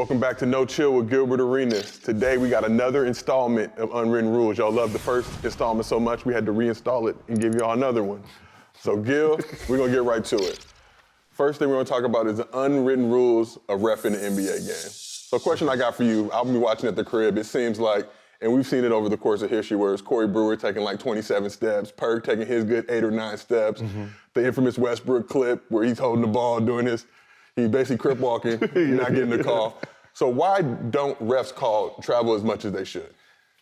Welcome back to No Chill with Gilbert Arenas. Today we got another installment of Unwritten Rules. Y'all loved the first installment so much we had to reinstall it and give y'all another one. So Gil, we're gonna get right to it. First thing we're gonna talk about is the unwritten rules of ref in the NBA game. So a question I got for you, I'll be watching at the crib. It seems like, and we've seen it over the course of history, where it's Corey Brewer taking like 27 steps, Perk taking his good 8 or 9 steps, the infamous Westbrook clip where he's holding the ball doing this. He's basically crip walking, not getting the call. So why don't refs call travel as much as they should?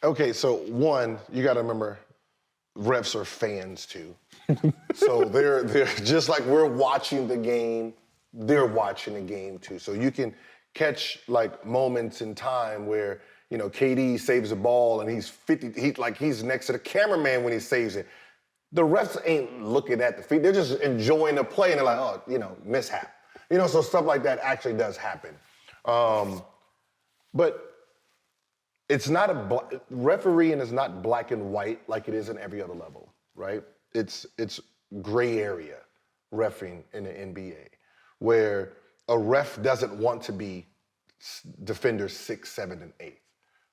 Okay, so one, you gotta remember, refs are fans too. So they're just like we're watching the game, they're watching the game too. So you can catch like moments in time where, you know, KD saves a ball and he's 50, he's next to the cameraman when he saves it. The refs ain't looking at the feet, they're just enjoying the play and they're like, oh, you know, mishap. You know, so stuff like that actually does happen. But it's not refereeing is not black and white like it is in every other level, right? It's gray area reffing in the NBA, where a ref doesn't want to be defenders 6, 7, and 8,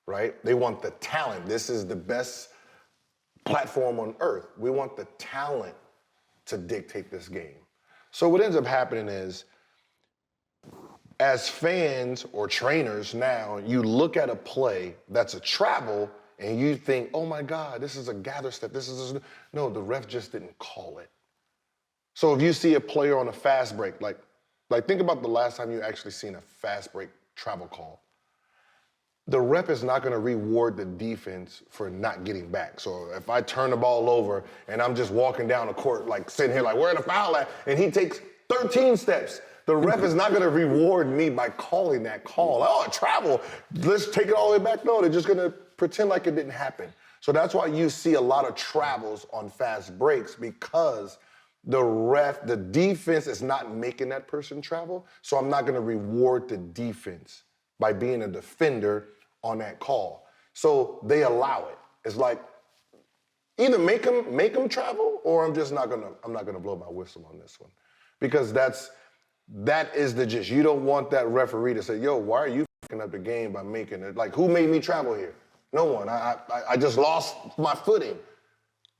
right? They want the talent. This is the best platform on earth. We want the talent to dictate this game. So what ends up happening is, as fans or trainers now, you look at a play that's a travel and you think, oh my God, this is a gather step. No, the ref just didn't call it. So if you see a player on a fast break, like think about the last time you actually seen a fast break travel call. The ref is not gonna reward the defense for not getting back. So if I turn the ball over and I'm just walking down the court, like sitting here like, where the foul at? And he takes 13 steps. The ref is not gonna reward me by calling that call. Oh, travel, let's take it all the way back. No, they're just gonna pretend like it didn't happen. So that's why you see a lot of travels on fast breaks, because the defense is not making that person travel. So I'm not gonna reward the defense by being a defender on that call. So they allow it. It's like, either make them travel, or I'm not gonna blow my whistle on this one. Because that is the gist. You don't want that referee to say, yo, why are you fucking up the game by making it? Like, who made me travel here? No one. I just lost my footing.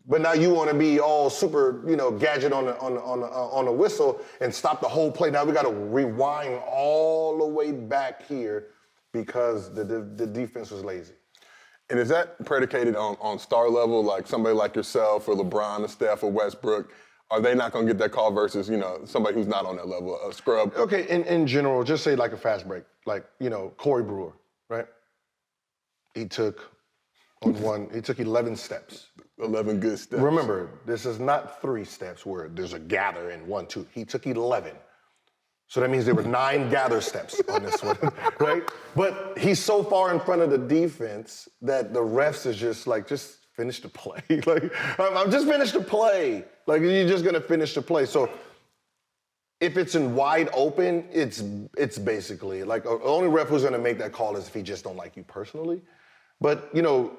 But now you want to be all super, you know, gadget on a whistle and stop the whole play. Now we got to rewind all the way back here because the defense was lazy. And is that predicated on star level, like somebody like yourself or LeBron or Steph or Westbrook? Are they not gonna get that call versus, you know, somebody who's not on that level, a scrub? Okay, in general, just say like a fast break, like, you know, Corey Brewer, right? He took 11 steps. 11 good steps. Remember, this is not 3 steps where there's a gather in 1, 2. He took 11. So that means there were 9 gather steps on this one, right? But he's so far in front of the defense that the refs is just like, just finish the play. Like, I'm just finished the play. Like, you're just gonna finish the play. So if it's in wide open, it's basically like, the only ref who's gonna make that call is if he just don't like you personally. But, you know,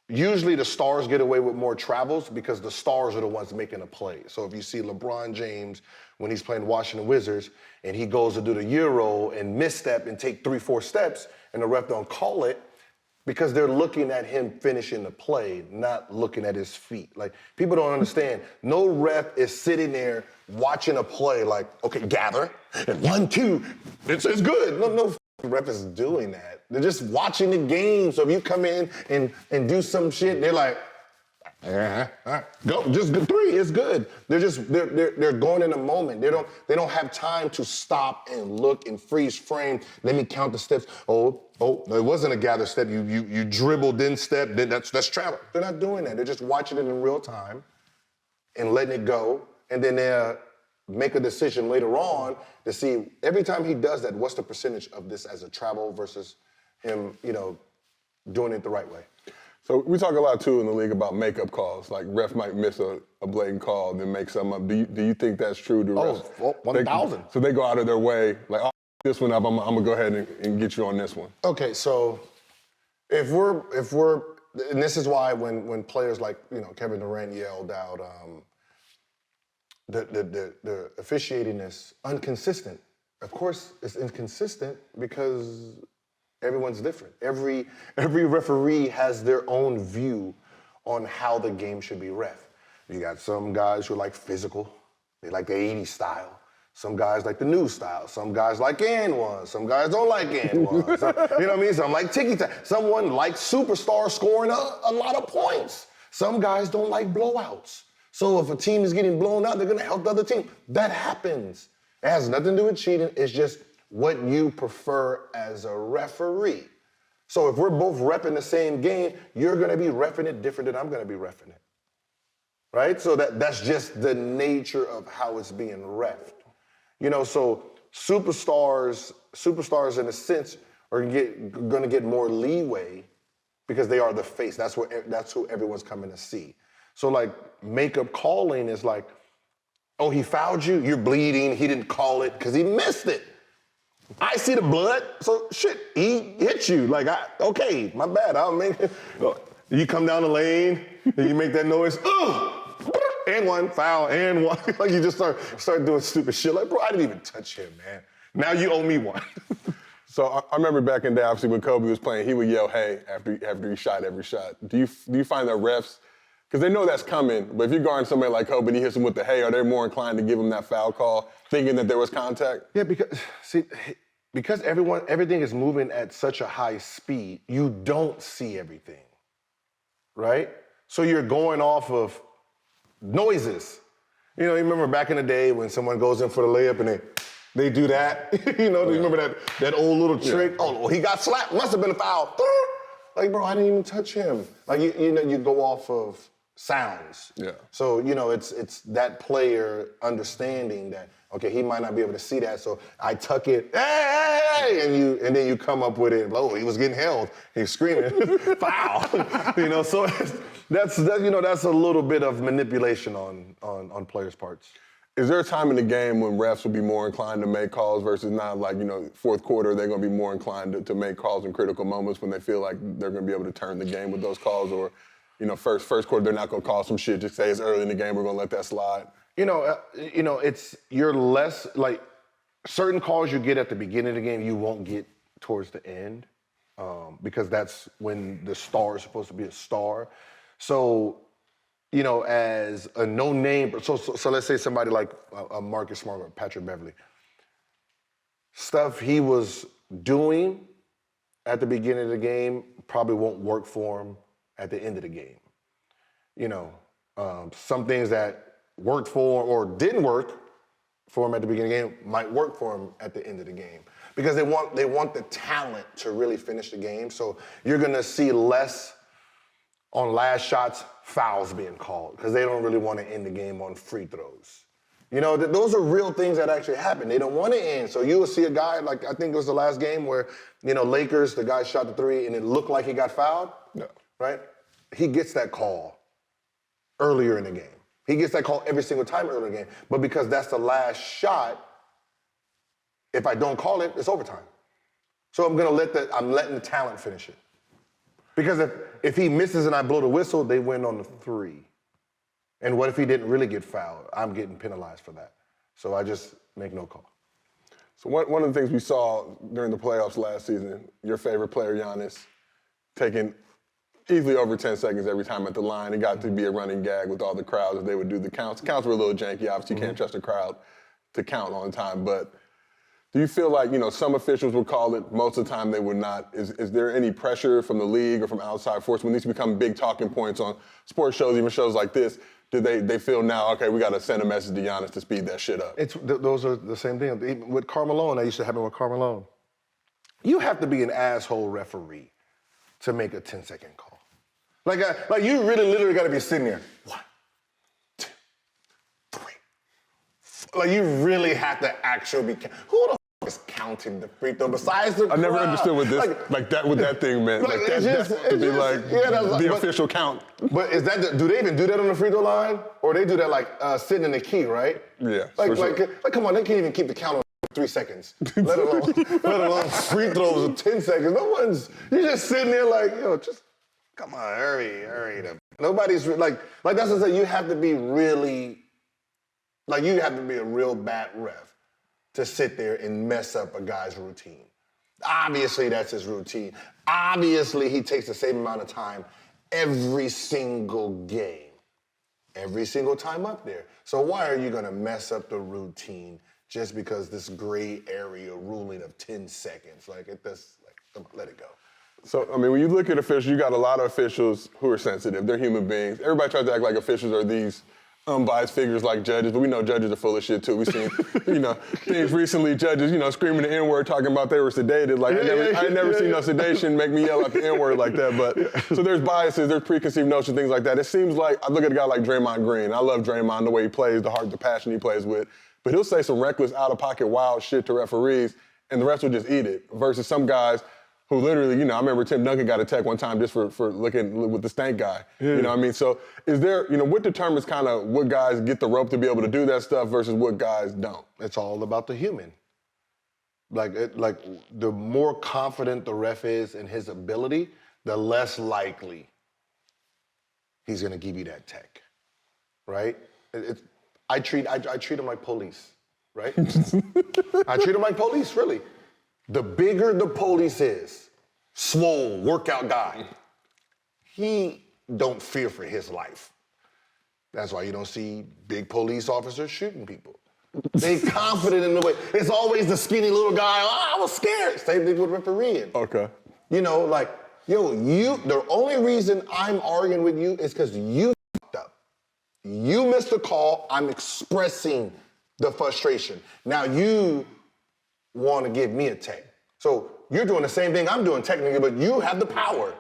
usually the stars get away with more travels because the stars are the ones making a play. So if you see LeBron James when he's playing Washington Wizards and he goes to do the Euro and misstep and take 3, 4 steps and the ref don't call it, because they're looking at him finishing the play, not looking at his feet. Like, people don't understand. No ref is sitting there watching a play like, okay, gather, and 1, 2, it's good. No ref is doing that. They're just watching the game. So if you come in and do some shit, they're like, go, just 3, it's good. They're going in a moment. They don't have time to stop and look and freeze frame. Let me count the steps. Oh, it wasn't a gather step. You dribbled, then step, then that's travel. They're not doing that. They're just watching it in real time and letting it go. And then they'll make a decision later on to see, every time he does that, what's the percentage of this as a travel versus him, you know, doing it the right way. So we talk a lot too in the league about makeup calls. Like, ref might miss a blatant call, then make something up. Do you think that's true? Do refs, 1,000. So they go out of their way, like, oh, this one up, I'm gonna go ahead and get you on this one. Okay, so if we're, and this is why when players like, you know, Kevin Durant yelled out, the officiating is inconsistent. Of course, it's inconsistent because everyone's different. Every referee has their own view on how the game should be ref. You got some guys who like physical. They like the 80s style. Some guys like the new style. Some guys like and one. Some guys don't like and one. You know what I mean? Some like tiki-taka. Someone likes superstars scoring a lot of points. Some guys don't like blowouts. So if a team is getting blown out, they're going to help the other team. That happens. It has nothing to do with cheating. It's just what you prefer as a referee. So if we're both repping the same game, you're going to be repping it different than I'm going to be repping it. Right? So that's just the nature of how it's being reffed. You know, so superstars in a sense are going to get more leeway because they are the face. That's who everyone's coming to see. So like makeup calling is like, oh, he fouled you, you're bleeding, he didn't call it because he missed it. I see the blood, so shit, he hit you. Like, okay, my bad, I'll make it. You come down the lane and you make that noise, and one, foul, and one. Like you just start doing stupid shit. Like, bro, I didn't even touch him, man. Now you owe me one. So I remember back in the day, obviously when Kobe was playing, he would yell, hey, after he shot every shot. Do you find that refs, because they know that's coming, but if you're guarding somebody like Kobe and he hits him with the hey, are they more inclined to give him that foul call, thinking that there was contact? Yeah, because everything is moving at such a high speed, you don't see everything, right? So you're going off of noises. You know, you remember back in the day when someone goes in for the layup and they do that? You know, you remember that old little trick? Yeah. Oh, well, he got slapped, must have been a foul. Like, bro, I didn't even touch him. Like, you go off of sounds. Yeah. So, you know, it's that player understanding that, okay, he might not be able to see that, so I tuck it, hey, and then you come up with it, oh, he was getting held. He's screaming, foul. You know, so that's a little bit of manipulation on players' parts. Is there a time in the game when refs will be more inclined to make calls versus not, like, you know, fourth quarter, they're going to be more inclined to make calls in critical moments when they feel like they're going to be able to turn the game with those calls? Or, you know, first quarter, they're not going to call some shit, just say it's early in the game, we're going to let that slide? You're less, like, certain calls you get at the beginning of the game, you won't get towards the end because that's when the star is supposed to be a star. So, you know, as a no-name, so let's say somebody like Marcus Smart or Patrick Beverly. Stuff he was doing at the beginning of the game probably won't work for him at the end of the game. You know, some things that worked for or didn't work for him at the beginning of the game might work for him at the end of the game because they want the talent to really finish the game. So you're gonna see less on last shots, fouls being called because they don't really want to end the game on free throws. You know, those are real things that actually happen. They don't want to end. So you will see a guy, like I think it was the last game where, you know, Lakers, the guy shot the three and it looked like he got fouled, right? He gets that call earlier in the game. He gets that call every single time earlier in the game. But because that's the last shot, if I don't call it, it's overtime. So I'm letting the talent finish it. Because if he misses and I blow the whistle, they win on the three. And what if he didn't really get fouled? I'm getting penalized for that. So I just make no call. So one of the things we saw during the playoffs last season, your favorite player, Giannis, taking easily over 10 seconds every time at the line. It got to be a running gag with all the crowds as they would do the counts. Counts were a little janky. Obviously, you can't trust a crowd to count on time. But do you feel like, you know, some officials would call it, most of the time they would not? Is there any pressure from the league or from outside force when these become big talking points on sports shows, even shows like this? Do they feel now, okay, we got to send a message to Giannis to speed that shit up? Those are the same thing. Even with Carmelo, that used to happen with Carmelo. You have to be an asshole referee to make a 10-second call. Like you really literally got to be sitting there. 1, 2, 3. Like you really have to actually be. Who the f is counting the free throw besides the crowd? I never understood what this what that thing meant. Like that's to be like the official count. But is that do they even do that on the free throw line, or they do that like sitting in the key, right? Yeah. Like come on, they can't even keep the count on 3 seconds, let alone free throws of 10 seconds. You're just sitting there like, yo, just. Come on, hurry. Nobody's like that's what I say. You have to be really, like you have to be a real bad ref to sit there and mess up a guy's routine. Obviously, that's his routine. Obviously, he takes the same amount of time every single game, every single time up there. So why are you gonna mess up the routine just because this gray area ruling of 10 seconds? Like, let it go. So, I mean, when you look at officials, you got a lot of officials who are sensitive. They're human beings. Everybody tries to act like officials are these unbiased figures like judges, but we know judges are full of shit too. We've seen, things recently, judges, screaming the N-word, talking about they were sedated. Like, I ain't never seen no sedation make me yell out the N-word like that. But so there's biases, there's preconceived notions, things like that. It seems like, I look at a guy like Draymond Green. I love Draymond, the way he plays, the heart, the passion he plays with. But he'll say some reckless, out-of-pocket, wild shit to referees, and the refs will just eat it. Versus some guys who literally, I remember Tim Duncan got a tech one time just for looking with the stank guy. Yeah. You know what I mean? So is there, what determines kind of what guys get the rope to be able to do that stuff versus what guys don't? It's all about the human. Like the more confident the ref is in his ability, the less likely he's gonna give you that tech, right? I treat them like police, right? I treat them like police, really. The bigger the police is, swole, workout guy, he don't fear for his life. That's why you don't see big police officers shooting people. They confident in the way. It's always the skinny little guy, I was scared. Same thing with refereeing. Okay. The only reason I'm arguing with you is because you fucked up. You missed a call, I'm expressing the frustration. Now you want to give me a tech. So you're doing the same thing I'm doing technically, but you have the power,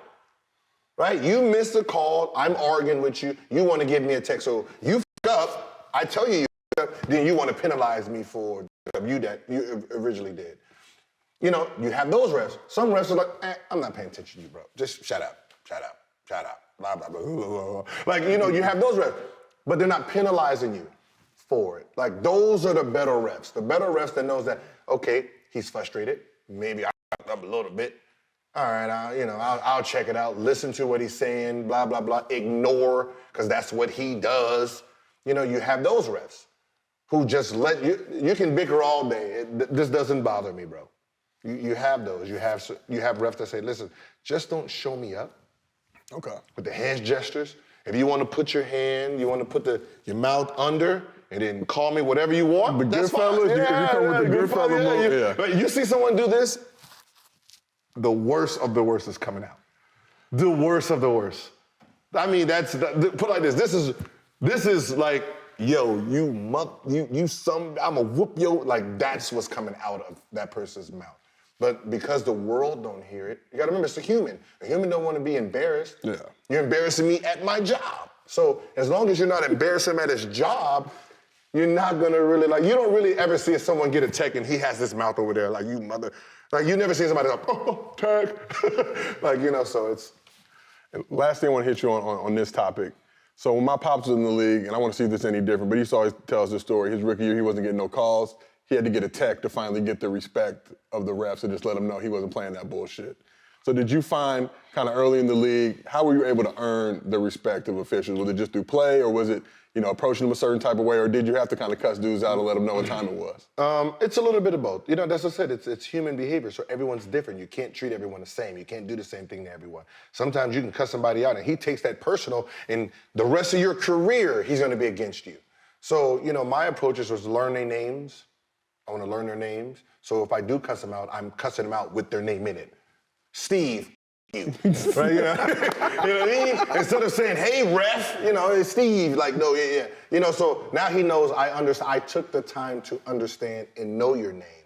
right? You missed a call, I'm arguing with you, you want to give me a tech. So you f*** up, I tell you f*** up, then you want to penalize me for you that you originally did. You have those refs. Some refs are like, I'm not paying attention to you, bro. Just shut up, blah, blah, blah, blah, blah. Like, you have those refs, but they're not penalizing you for it. Like, those are the better refs. The better refs that knows that, okay, he's frustrated. Maybe I fucked up a little bit. All right, I'll check it out. Listen to what he's saying, blah, blah, blah. Ignore, because that's what he does. You have those refs who just let you can bicker all day. This doesn't bother me, bro. You have those. You have refs that say, listen, just don't show me up. Okay. With the hand gestures. If you want to put your hand, you want to put your mouth under, and then call me whatever you want. The good fellas, you come with the good fella move. Yeah. But you see someone do this, the worst of the worst is coming out. The worst of the worst. I mean, put like this. This is like, yo, I'ma whoop yo. Like, that's what's coming out of that person's mouth. But because the world don't hear it, you gotta remember, it's a human. A human don't want to be embarrassed. Yeah. You're embarrassing me at my job. So as long as you're not embarrassing him at his job, you're not gonna really, you don't really ever see someone get a tech and he has this mouth over there, like, you mother. Like, you never see somebody like, oh, tag. So it's. Last thing I want to hit you on this topic. So when my pops was in the league, and I want to see if this is any different, but he used to always tell us this story. His rookie year, he wasn't getting no calls. He had to get a tech to finally get the respect of the refs and just let them know he wasn't playing that bullshit. So did you find kind of early in the league, how were you able to earn the respect of officials? Was it just through play, or was it, approaching them a certain type of way, or did you have to kind of cuss dudes out and let them know what time it was? It's a little bit of both. That's what I said, it's human behavior, so everyone's different. You can't treat everyone the same. You can't do the same thing to everyone. Sometimes you can cuss somebody out and he takes that personal, and the rest of your career, he's gonna be against you. So, my approach was to learn their names. I want to learn their names. So if I do cuss them out, I'm cussing them out with their name in it. Steve, you. Right? You know what I mean? Instead of saying, hey, ref, it's Steve. Like, no, yeah. So now he knows I understand. I took the time to understand and know your name.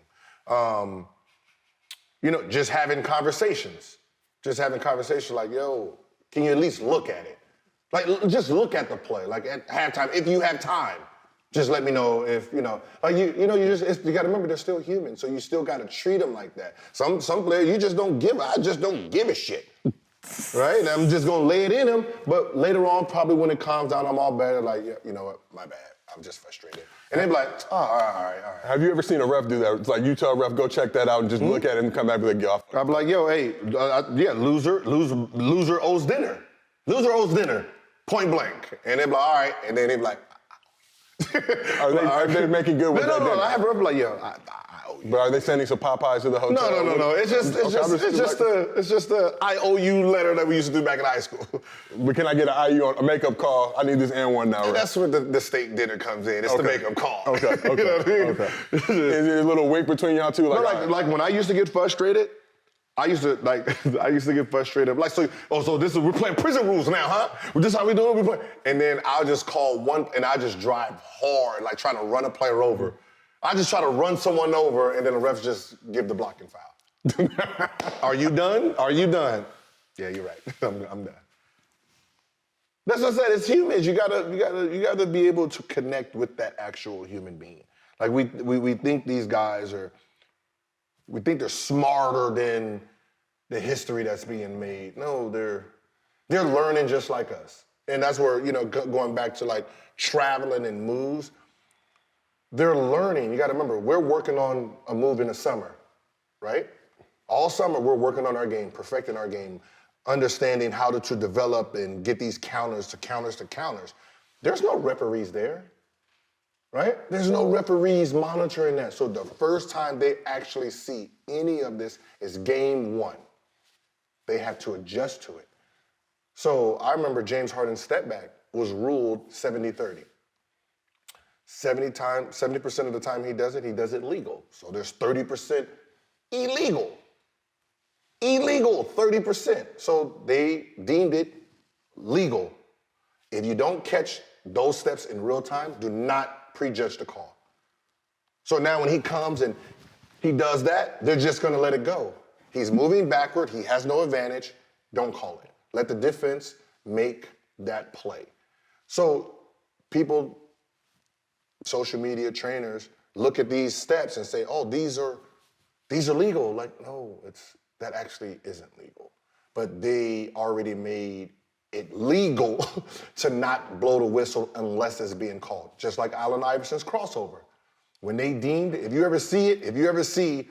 Just having conversations. Just having conversations like, yo, can you at least look at it? Like, just look at the play. Like, at halftime, if you have time. Just let me know if, you gotta remember they're still human, so you still gotta treat them like that. Some players, I just don't give a shit, right? And I'm just gonna lay it in them, but later on, probably when it calms down, I'm all better, like, yeah, you know what, my bad, I'm just frustrated. And they be like, oh, all right. Have you ever seen a ref do that? It's like, you tell a ref, go check that out and just look at it and come back and be like, yo. I'll be like, yo, hey, loser owes dinner. Loser owes dinner, point blank. And they be like, all right, and then they be like, Are they making good with that? No. I have to like, yo, I owe you. But are they sending some Popeyes to the hotel? No. It's just a I owe you letter that we used to do back in high school. But can I get an IU on a makeup call? I need this and one now, right? That's where the state dinner comes in. It's the makeup call. Okay. You know what I mean? Okay. Is there a little wink between y'all two? Like when I used to get frustrated, I used to get frustrated. Like, so we're playing prison rules now, huh? Well, this is how we do it? We play. And then I'll just call one, and I just drive hard, like trying to run a player over. I just try to run someone over, and then the refs just give the blocking foul. Are you done? Are you done? Yeah, you're right. I'm done. That's what I said. It's humans. You gotta be able to connect with that actual human being. Like we think these guys are. We think they're smarter than the history that's being made. No, they're learning just like us. And that's where, going back to like traveling and moves, they're learning. You gotta remember, we're working on a move in the summer, right? All summer, we're working on our game, perfecting our game, understanding how to develop and get these counters to counters to counters. There's no referees there. Right? There's no referees monitoring that. So the first time they actually see any of this is game one. They have to adjust to it. So I remember James Harden's step back was ruled 70-30. 70% of the time he does it legal. So there's 30% illegal. Illegal, 30%. So they deemed it legal. If you don't catch those steps in real time, do not prejudge the call. So now when he comes and he does that, they're just gonna let it go. He's moving backward, he has no advantage, don't call it. Let the defense make that play. So people, social media trainers, look at these steps and say, oh, these are legal. Like, no, that actually isn't legal. But they already made it legal to not blow the whistle unless it's being called. Just like Allen Iverson's crossover. When they deemed it, if you ever see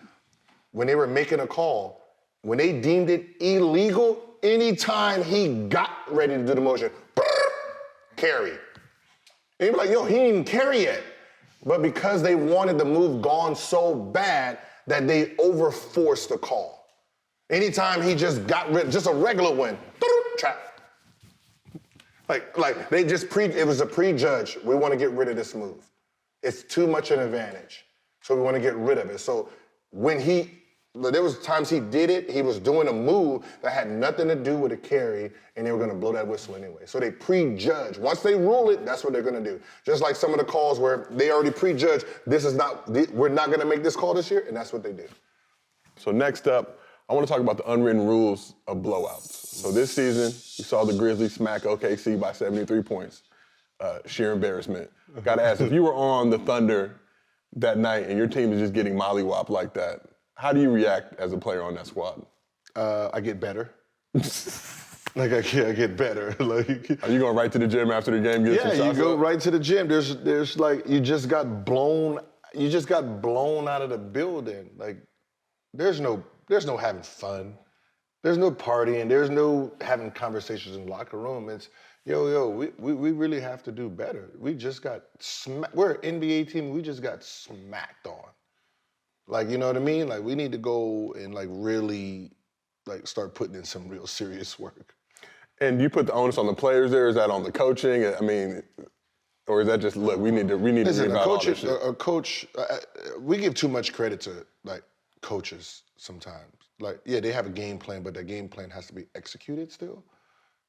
when they were making a call, when they deemed it illegal, anytime he got ready to do the motion, carry. And you'd be like, yo, he didn't even carry yet. But because they wanted the move gone so bad that they overforced the call. Anytime he just got rid, just a regular one, trap. Like they just it was a prejudge. We want to get rid of this move. It's too much an advantage. So we want to get rid of it. So when there was times he did it, he was doing a move that had nothing to do with a carry, and they were going to blow that whistle anyway. So they prejudge. Once they rule it, that's what they're going to do. Just like some of the calls where they already prejudge, we're not going to make this call this year, and that's what they do. So next up, I want to talk about the unwritten rules of blowouts. So this season, we saw the Grizzlies smack OKC by 73 points. Sheer embarrassment. Got to ask, if you were on the Thunder that night and your team is just getting mollywopped like that, how do you react as a player on that squad? I get better. I get better. Are you going right to the gym after the game? Yeah, you go right to the gym. There's like you just got blown out of the building. Like there's no having fun. There's no partying. There's no having conversations in the locker room. It's we really have to do better. We just got we're an NBA team. We just got smacked on. Like, you know what I mean? Like, we need to go and, like, really, like, start putting in some real serious work. And you put the onus on the players there? Is that on the coaching? I mean, or is that just, look, we need to rebound all this shit? A coach, we give too much credit to, like, coaches sometimes. Like, yeah, they have a game plan, but that game plan has to be executed still.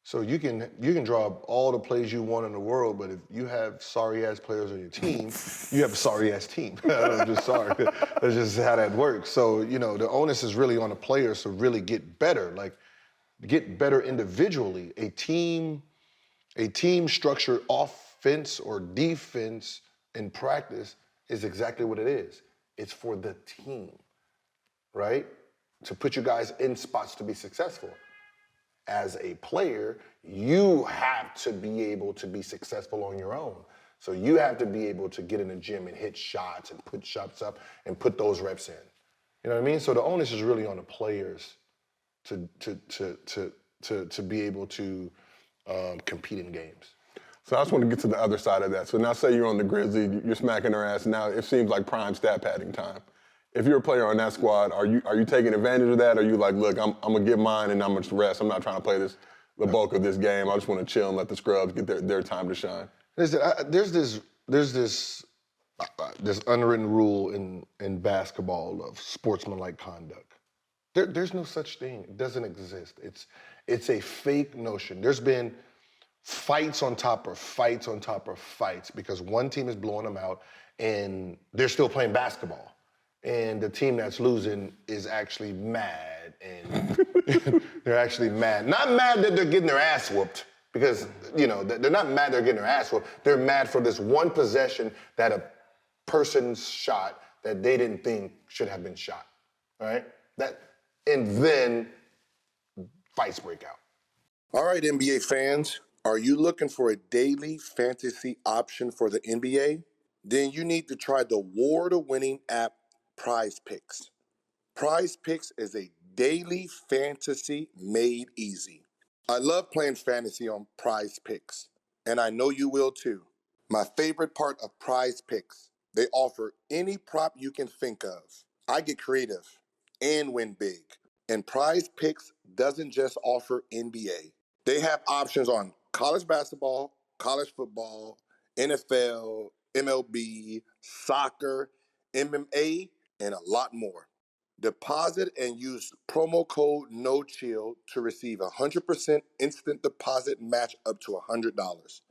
So you can draw up all the plays you want in the world, but if you have sorry-ass players on your team, you have a sorry-ass team. I'm just sorry. That's just how that works. So, the onus is really on the players to really get better, like get better individually. A team structured offense or defense in practice is exactly what it is. It's for the team, right? To put you guys in spots to be successful. As a player, you have to be able to be successful on your own. So you have to be able to get in the gym and hit shots and put shots up and put those reps in. You know what I mean? So the onus is really on the players to be able to compete in games. So I just want to get to the other side of that. So now say you're on the Grizzlies, you're smacking their ass, and now it seems like prime stat padding time. If you're a player on that squad, are you taking advantage of that? Or are you like, look, I'm going to get mine and I'm going to rest. I'm not trying to play the bulk of this game. I just want to chill and let the scrubs get their time to shine. Listen, there's this unwritten rule in basketball of sportsmanlike conduct. There's no such thing. It doesn't exist. It's a fake notion. There's been fights on top of fights on top of fights because one team is blowing them out and they're still playing basketball. And the team that's losing is actually mad. And they're actually mad. Not mad that they're getting their ass whooped because, they're not mad they're getting their ass whooped. They're mad for this one possession that a person's shot that they didn't think should have been shot, all right? And then fights break out. All right, NBA fans, are you looking for a daily fantasy option for the NBA? Then you need to try the award-winning app Prize Picks. Prize Picks is a daily fantasy made easy. I love playing fantasy on Prize Picks, and I know you will too. My favorite part of Prize Picks, they offer any prop you can think of. I get creative and win big. And Prize Picks doesn't just offer NBA. They have options on college basketball, college football, NFL, MLB, soccer, MMA, and a lot more. Deposit and use promo code NOCHILL to receive 100% instant deposit match up to $100.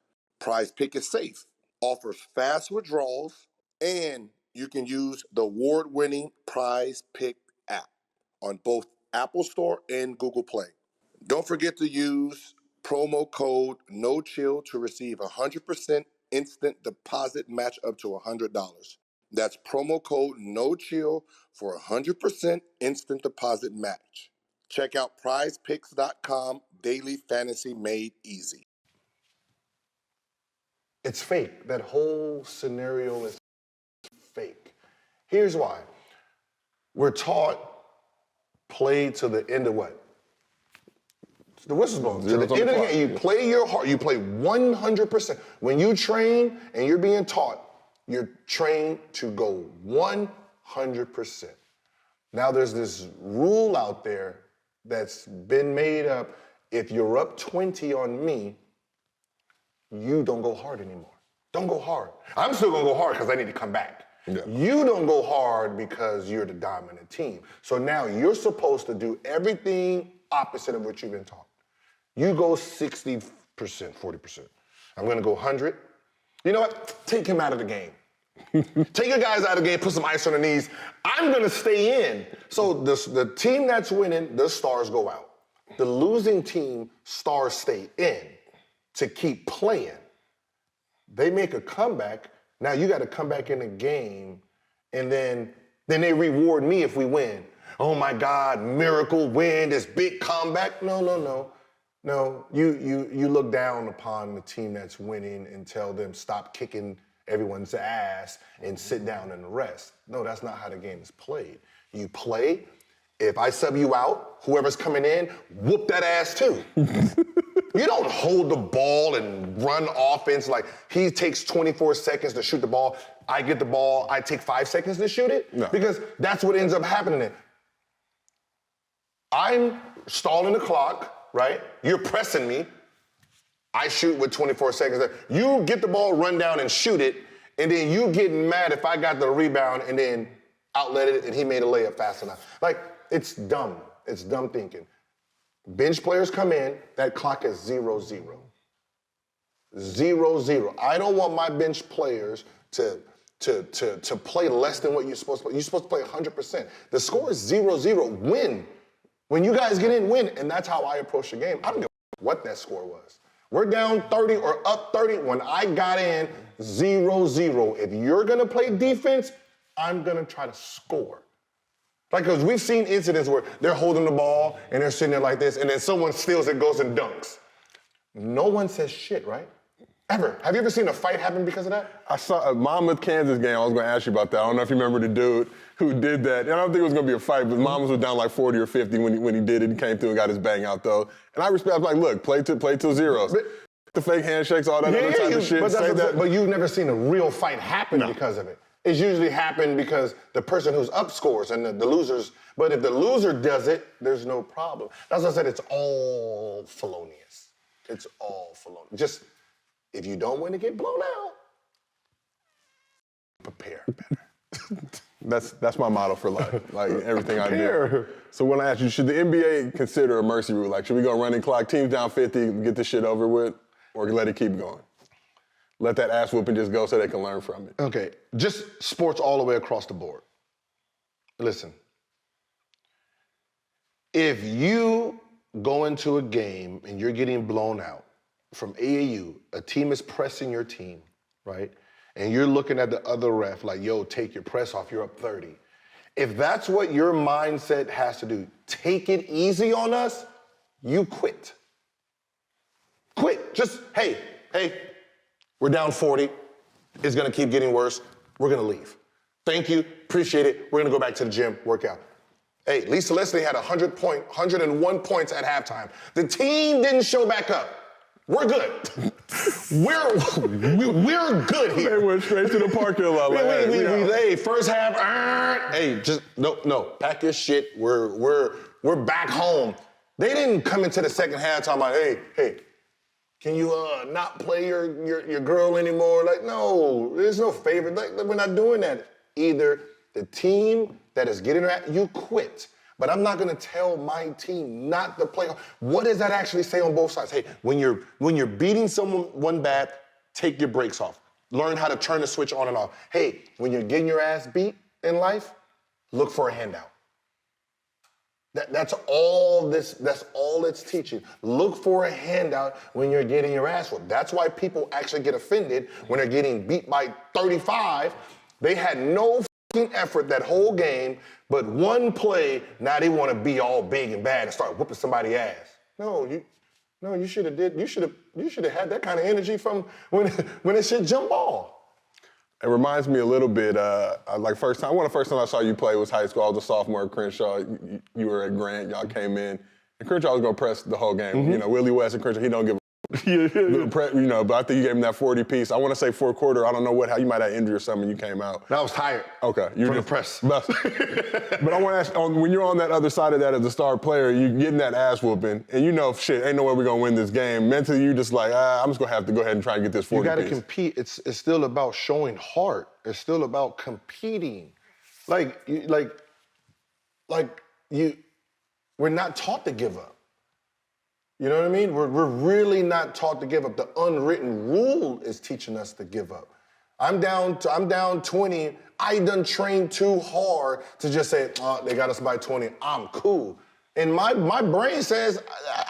Prize Pick is safe, offers fast withdrawals, and you can use the award-winning Prize Pick app on both Apple Store and Google Play. Don't forget to use promo code NOCHILL to receive 100% instant deposit match up to $100. That's promo code NOCHILL for 100% instant deposit match. Check out prizepicks.com, daily fantasy made easy. It's fake. That whole scenario is fake. Here's why. We're taught play to the end of what? The whistle's blown. To the end of the game, you play your heart. You play 100%. When you train and you're being taught, you're trained to go 100%. Now there's this rule out there that's been made up. If you're up 20 on me, you don't go hard anymore. Don't go hard. I'm still gonna go hard because I need to come back. Yeah. You don't go hard because you're the dominant team. So now you're supposed to do everything opposite of what you've been taught. You go 60%, 40%. I'm gonna go 100. You know what? Take him out of the game. Take your guys out of the game, put some ice on the knees. I'm gonna stay in. So the team that's winning, the stars go out. The losing team, stars stay in to keep playing. They make a comeback. Now you got to come back in the game, and then they reward me if we win. Oh my God, miracle win, this big comeback. No. You look down upon the team that's winning and tell them stop kicking everyone's ass and sit down and rest. No, that's not how the game is played. You play. If I sub you out, whoever's coming in, whoop that ass too. You don't hold the ball and run offense like he takes 24 seconds to shoot the ball. I get the ball, I take 5 seconds to shoot it. No. Because that's what ends up happening. I'm stalling the clock, right? You're pressing me. I shoot with 24 seconds. You get the ball, run down and shoot it, and then you get mad if I got the rebound and then outlet it and he made a layup fast enough. Like, it's dumb. It's dumb thinking. Bench players come in, that clock is 0-0. 0-0. I don't want my bench players to play less than what you're supposed to play. You're supposed to play 100%. The score is 0-0. Win. When you guys get in, win. And that's how I approach the game. I don't give a what that score was. We're down 30 or up 30. When I got in, 0-0. If you're going to play defense, I'm going to try to score. Like, because we've seen incidents where they're holding the ball and they're sitting there like this, and then someone steals it, goes and dunks. No one says shit, right? Ever. Have you ever seen a fight happen because of that? I saw a Monmouth, Kansas game. I was going to ask you about that. I don't know if you remember the dude who did that. And I don't think it was going to be a fight, but Monmouth was down like 40 or 50 when he did it. He came through and got his bang out, though. And I respect, I was like, look, play till zeros. the fake handshakes, all that other type of shit. But you've never seen a real fight happen because of it. It's usually happened because the person who's up scores and the losers. But if the loser does it, there's no problem. That's why I said it's all felonious. It's all felonious. Just if you don't want to get blown out, prepare better. That's my motto for life. Like everything I do. So when I ask you, should the NBA consider a mercy rule? Like, should we go running clock, teams down 50, get this shit over with, or let it keep going? Let that ass whooping just go so they can learn from it. Okay, just sports all the way across the board. Listen, if you go into a game and you're getting blown out from AAU, a team is pressing your team, right? And you're looking at the other ref like, yo, take your press off, you're up 30. If that's what your mindset has to do, take it easy on us, you quit. Quit, just, hey, we're down 40. It's gonna keep getting worse. We're gonna leave. Thank you, appreciate it. We're gonna go back to the gym, work out. Hey, Lisa Leslie had 101 points at halftime. The team didn't show back up. We're good. We're good here. They went straight to the parking lot. Hey, first half, hey, just no, pack your shit. We're back home. They didn't come into the second half talking about, hey, can you not play your girl anymore? Like, no, there's no favor. Like, we're not doing that. Either the team that is getting at you quit. But I'm not gonna tell my team not to play. What does that actually say on both sides? Hey, when you're beating someone bad, take your brakes off. Learn how to turn the switch on and off. Hey, when you're getting your ass beat in life, look for a handout. That's all it's teaching. Look for a handout when you're getting your ass whooped. That's why people actually get offended when they're getting beat by 35. They had no effort that whole game, but one play, now they want to be all big and bad and start whooping somebody's ass. No, you should have had that kind of energy from when it shit jump ball. It reminds me a little bit, one of the first time I saw you play was high school. I was a sophomore at Crenshaw. You were at Grant. Y'all came in. And Crenshaw was going to press the whole game. Mm-hmm. You know, Willie West and Crenshaw, he don't give a but I think you gave him that 40 piece. I want to say fourth quarter. I don't know how you might have injured or something. You came out. I was tired. Okay, you from the press. But I want to ask, when you're on that other side of that as a star player, you getting that ass whooping, and you know, shit, ain't no way we're gonna win this game. Mentally, you just like, I'm just gonna have to go ahead and try and get this 40 piece. You got to compete. It's still about showing heart. It's still about competing. We're not taught to give up. You know what I mean? We're really not taught to give up. The unwritten rule is teaching us to give up. I'm down 20. I done trained too hard to just say, they got us by 20. I'm cool. And my brain says,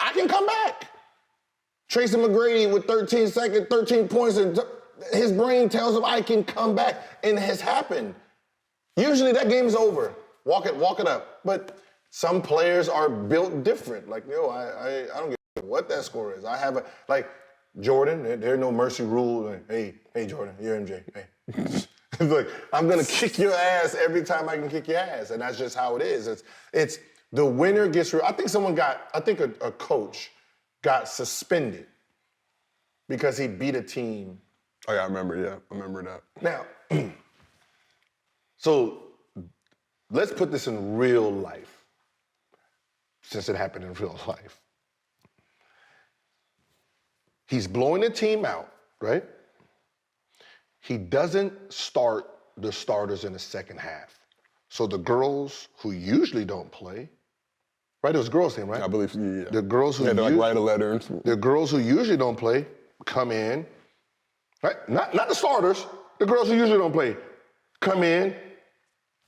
I can come back. Tracy McGrady with 13 points, and his brain tells him I can come back, and it has happened. Usually that game's over. Walk it up. But some players are built different. Like, I don't give a what that score is. I have Jordan, there's no mercy rule. Like, hey, Jordan, you're MJ. Hey. It's like, I'm gonna kick your ass every time I can kick your ass. And that's just how it is. It's the winner gets I think a coach got suspended because he beat a team. Oh yeah, I remember that. Now, so let's put this in real life, since it happened in real life. He's blowing the team out, right? He doesn't start the starters in the second half. So the girls who usually don't play, right? It was girls' team, right? I believe, yeah. The girls who write a letter. The girls who usually don't play come in, right? Not the starters. The girls who usually don't play come in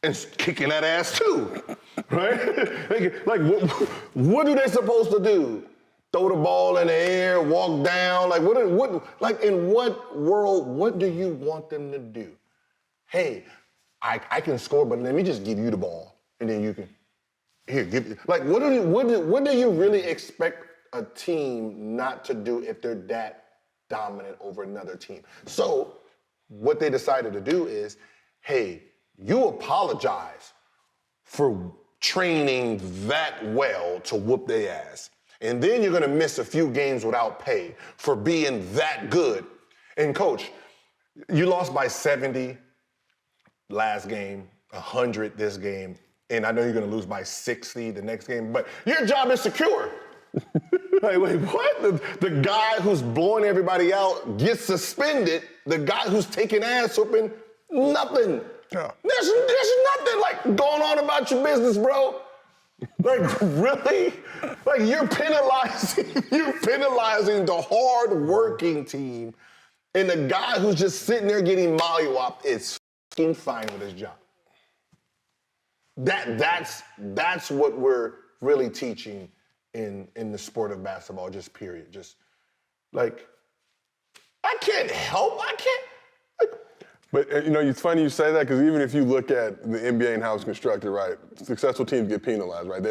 and kicking that ass too, right? Like what are they supposed to do? Throw the ball in the air, walk down? Like in what world, what do you want them to do? Hey, I can score, but let me just give you the ball, and then you can what do you really expect a team not to do if they're that dominant over another team? So what they decided to do is, hey, you apologize for training that well to whoop their ass. And then you're gonna miss a few games without pay for being that good. And coach, you lost by 70 last game, 100 this game, and I know you're gonna lose by 60 the next game, but your job is secure. Like, wait, what? The guy who's blowing everybody out gets suspended. The guy who's taking ass whooping, nothing. Yeah. There's nothing like going on about your business, bro. Like, really? Like, you're penalizing the hard-working team, and the guy who's just sitting there getting mollywopped is fucking fine with his job. That's what we're really teaching in the sport of basketball, just period. Just, like, I can't help, But, it's funny you say that because even if you look at the NBA and how it's constructed, right, successful teams get penalized, right? They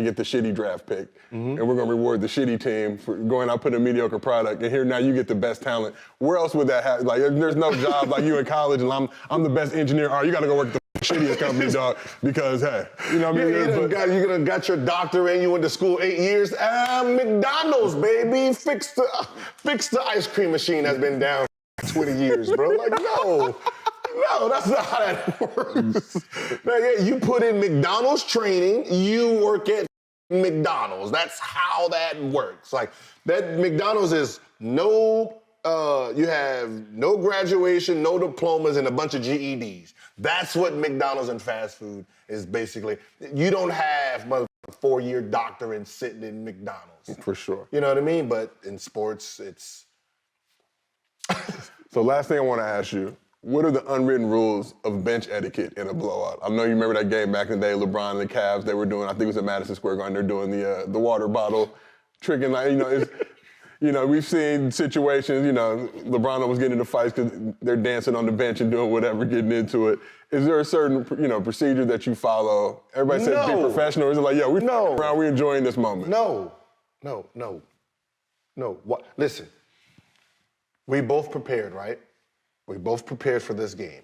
get the shitty draft pick, and we're going to reward the shitty team for going out putting a mediocre product, and here now you get the best talent. Where else would that happen? Like, there's no job like you in college, and I'm the best engineer. All right, you got to go work at the shittiest company, dog, because, hey, you know what I mean? You got your doctorate, you went to school 8 years. McDonald's, baby, fix the ice cream machine that's been down 20 years, bro. Like, no, that's not how that works. You put in McDonald's training, you work at McDonald's. That's how that works. Like, that McDonald's is you have no graduation, no diplomas, and a bunch of GEDs. That's what McDonald's and fast food is basically. You don't have a 4-year doctorate sitting in McDonald's. For sure. You know what I mean? But in sports, it's... So last thing I want to ask you, what are the unwritten rules of bench etiquette in a blowout? I know you remember that game back in the day, LeBron and the Cavs, they were doing, I think it was at Madison Square Garden, they're doing the water bottle tricking, like, we've seen situations, LeBron was getting into fights because they're dancing on the bench and doing whatever, getting into it. Is there a certain, procedure that you follow? Everybody says be professional. Or is it like, we're around, we're enjoying this moment? No. What? Listen, we both prepared, right? We both prepared for this game.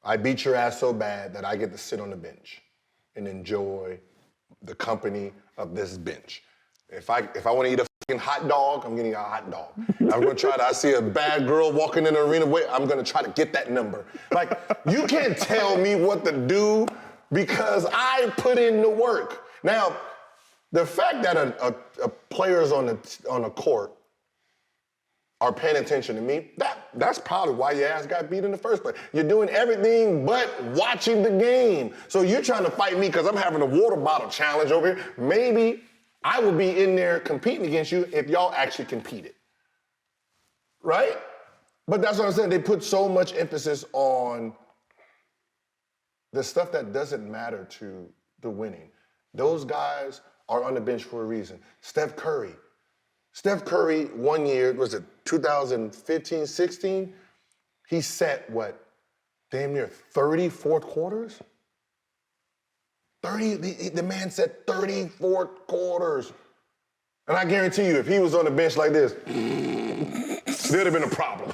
I beat your ass so bad that I get to sit on the bench and enjoy the company of this bench. If I want to eat a fucking hot dog, I'm getting a hot dog. I'm gonna try to, I see a bad girl walking in the arena, I'm gonna try to get that number. Like, you can't tell me what to do because I put in the work. Now, the fact that a players on the court are paying attention to me, that's probably why your ass got beat in the first place. You're doing everything but watching the game. So you're trying to fight me because I'm having a water bottle challenge over here. Maybe I will be in there competing against you if y'all actually competed. Right? But that's what I'm saying. They put so much emphasis on the stuff that doesn't matter to the winning. Those guys are on the bench for a reason. Steph Curry, 1 year, was it 2015, 16? He set, damn near 30 fourth quarters? 30, the man set 30 fourth quarters. And I guarantee you, if he was on the bench like this, there'd have been a problem.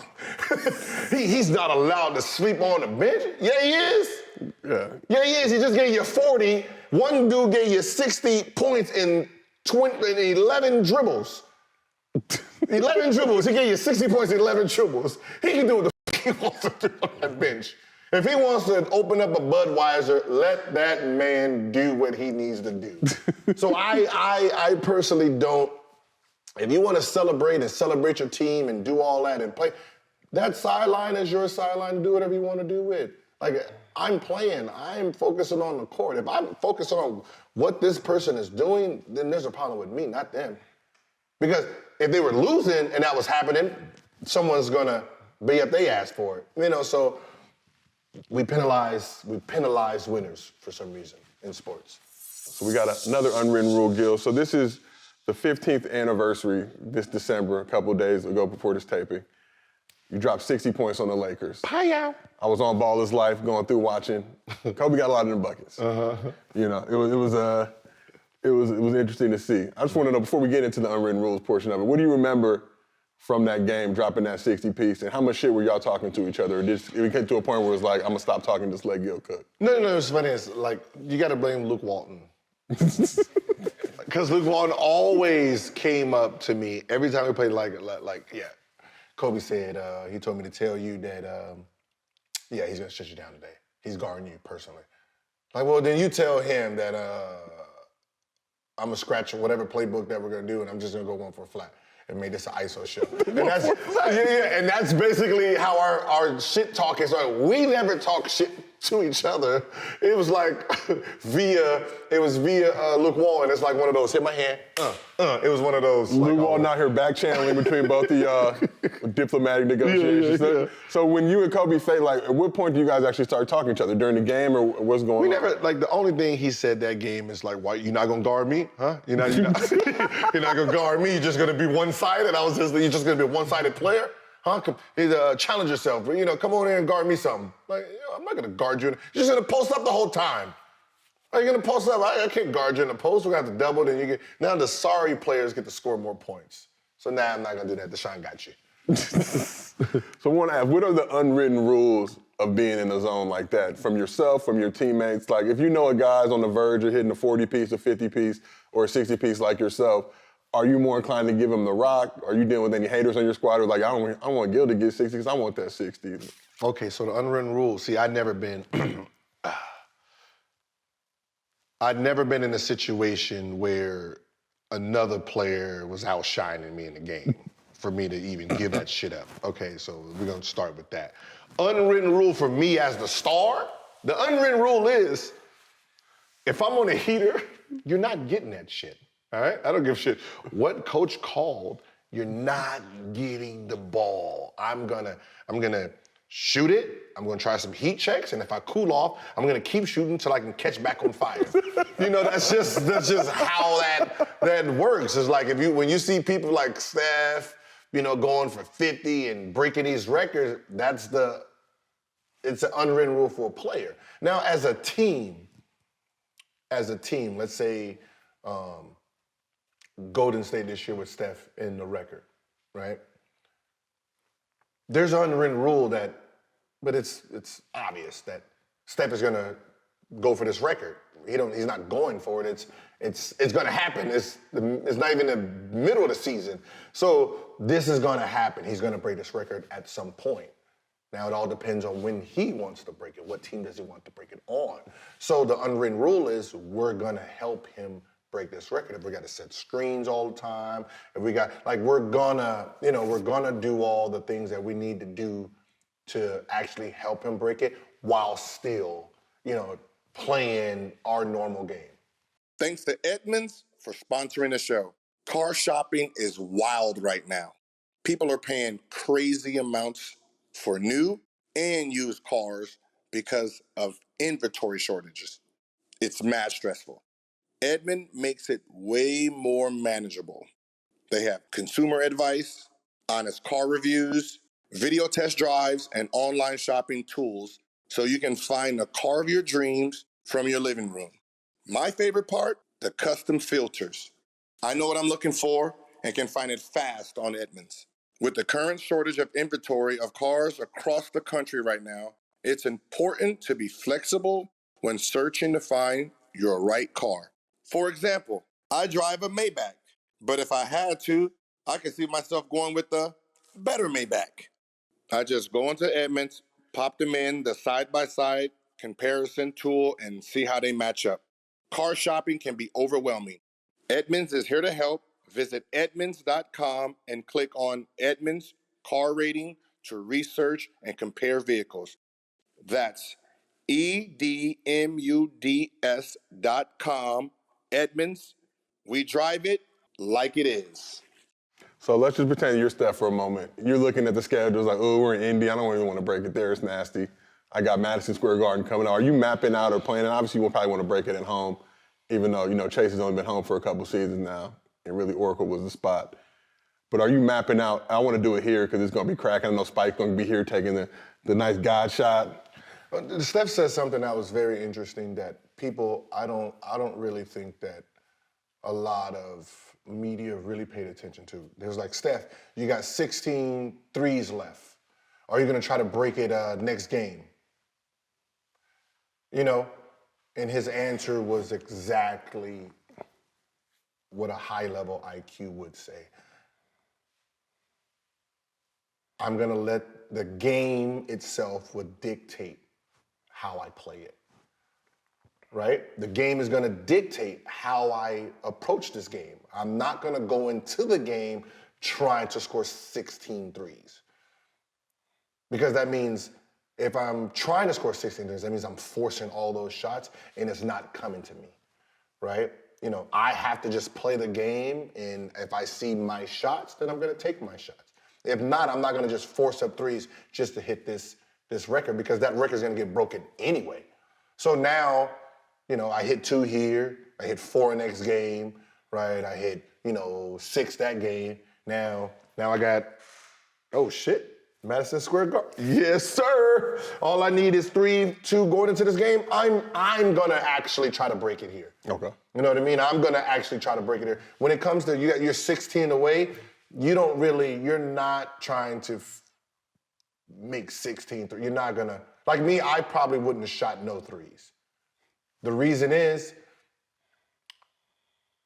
He's not allowed to sleep on the bench. Yeah, he is. Yeah, he is. He just gave you 40. One dude gave you 60 points in 11 dribbles. 11 dribbles. He gave you 60 points in 11 dribbles. He can do what the fuck he wants to do on that bench. If he wants to open up a Budweiser, let that man do what he needs to do. So I personally don't. If you want to celebrate your team and do all that and play, that sideline is your sideline to do whatever you want to do with. Like, I'm playing. I'm focusing on the court. If I'm focusing on what this person is doing, then there's a problem with me, not them. Because if they were losing and that was happening, someone's gonna be up their ass for it. So we penalize winners for some reason in sports. So we got another unwritten rule, Gil. So this is the 15th anniversary this December, a couple of days ago before this taping. You dropped 60 points on the Lakers. Hi-yow. I was on Baller's Life going through watching. Kobe got a lot of them buckets. It was interesting to see. I just want to know, before we get into the unwritten rules portion of it, what do you remember from that game, dropping that 60 piece, and how much shit were y'all talking to each other? Or did it get to a point where it was like, I'm gonna stop talking, just let Gil cook? No, it's funny. It's like, you gotta blame Luke Walton. Because Luke Walton always came up to me every time we played Kobe said, he told me to tell you that, he's going to shut you down today. He's guarding you personally. Like, well, then you tell him that I'm going to scratch whatever playbook that we're going to do and I'm just going to go one for a flat and make this an ISO show. And that's basically how our shit talk is. Like, we never talk shit to each other. It was like via Luke Walton. It's like one of those, hit my hand, It was one of those. Luke Walton out here back channeling between both of y'all diplomatic negotiations. So when you and Kobe say, like, at what point do you guys actually start talking to each other? During the game or what's going on? We never, like, the only thing he said that game is like, why, you not gonna guard me? Huh? You're not gonna guard me, you're just gonna be one-sided? You're just gonna be a one-sided player? Huh? Challenge yourself. Come on in and guard me something. Like, I'm not gonna guard you. You're just gonna post up the whole time. Are you gonna post up? I can't guard you in the post. We're gonna have to double. Now the sorry players get to score more points. So now I'm not gonna do that. Deshaun got you. So I want to ask, what are the unwritten rules of being in a zone like that? From yourself, from your teammates? Like, if you know a guy's on the verge of hitting a 40-piece, a 50-piece, or a 60-piece like yourself, are you more inclined to give him the rock? Are you dealing with any haters on your squad? Or like, I want Gil to get 60 because I want that 60. Okay, so the unwritten rules. See, I'd never been in a situation where another player was outshining me in the game for me to even give that shit up. Okay, so we're gonna start with that. Unwritten rule for me as the star, the unwritten rule is, if I'm on a heater, you're not getting that shit. All right? I don't give a shit what coach called, you're not getting the ball. I'm gonna shoot it, I'm gonna try some heat checks, and if I cool off, I'm gonna keep shooting until I can catch back on fire. That's just how that works. It's like when you see people like Steph, going for 50 and breaking these records, it's an unwritten rule for a player. Now, as a team, let's say Golden State this year with Steph in the record, right? There's an unwritten rule but it's obvious that Steph is gonna go for this record. He's not going for it. It's gonna happen. It's not even the middle of the season. So this is gonna happen. He's gonna break this record at some point. Now it all depends on when he wants to break it. What team does he want to break it on? So the unwritten rule is we're gonna help him break this record. If we got to set screens all the time, we're gonna do all the things that we need to do to actually help him break it while still, playing our normal game. Thanks to Edmunds for sponsoring the show. Car shopping is wild right now. People are paying crazy amounts for new and used cars because of inventory shortages. It's mad stressful. Edmund makes it way more manageable. They have consumer advice, honest car reviews, video test drives, and online shopping tools so you can find the car of your dreams from your living room. My favorite part, the custom filters. I know what I'm looking for and can find it fast on Edmunds. With the current shortage of inventory of cars across the country right now, it's important to be flexible when searching to find your right car. For example, I drive a Maybach, but if I had to, I could see myself going with the better Maybach. I just go into Edmunds, pop them in the side-by-side comparison tool, and see how they match up. Car shopping can be overwhelming. Edmunds is here to help. Visit Edmunds.com and click on Edmunds Car Rating to research and compare vehicles. That's EDMUDS.com. Edmunds, we drive it like it is. So let's just pretend you're Steph for a moment. You're looking at the schedule, it's like, oh, we're in Indy. I don't even want to break it there. It's nasty. I got Madison Square Garden coming out. Are you mapping out or planning? Obviously, you probably want to break it at home, even though, Chase has only been home for a couple seasons now, and really Oracle was the spot. But are you mapping out, I want to do it here because it's going to be cracking. I know Spike's going to be here taking the nice God shot. Steph said something that was very interesting that people, I don't really think that a lot of media really paid attention to. There's like, Steph, you got 16 threes left. Are you going to try to break it next game? And his answer was exactly what a high-level IQ would say. I'm gonna let the game itself would dictate how I play it, right? The game is gonna dictate how I approach this game. I'm not gonna go into the game trying to score 16 threes. Because that means if I'm trying to score 16 threes, that means I'm forcing all those shots and it's not coming to me, right? You know, I have to just play the game, and if I see my shots, then I'm gonna take my shots. If not, I'm not gonna just force up threes just to hit this record, because that record's gonna get broken anyway. So now, you know, I hit 2 here, I hit 4 next game, right? I hit, 6 that game. Now I got, oh shit, Madison Square Garden. Yes, sir. All I need is 3-2 going into this game. I'm gonna actually try to break it here. Okay. You know what I mean? I'm gonna actually try to break it here. When it comes to you're 16 away, you're not trying to make 16 threes. You're not gonna, like me, I probably wouldn't have shot no threes. The reason is,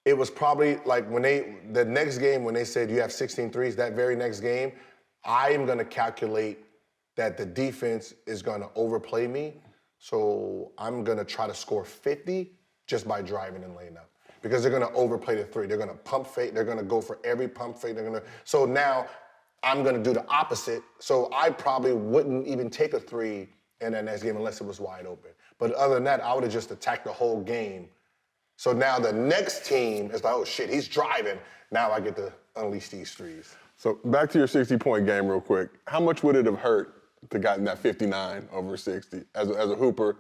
it was probably like the next game when they said you have 16 threes, that very next game, I am gonna calculate that the defense is gonna overplay me. So I'm gonna try to score 50 just by driving and laying up. Because they're gonna overplay the 3. They're gonna pump fake, they're gonna go for every pump fake, so now I'm gonna do the opposite. So I probably wouldn't even take a 3 in that next game unless it was wide open. But other than that, I would've just attacked the whole game. So now the next team is like, oh shit, he's driving. Now I get to unleash these threes. So back to your 60-point game real quick. How much would it have hurt to gotten that 59 over 60? As a hooper,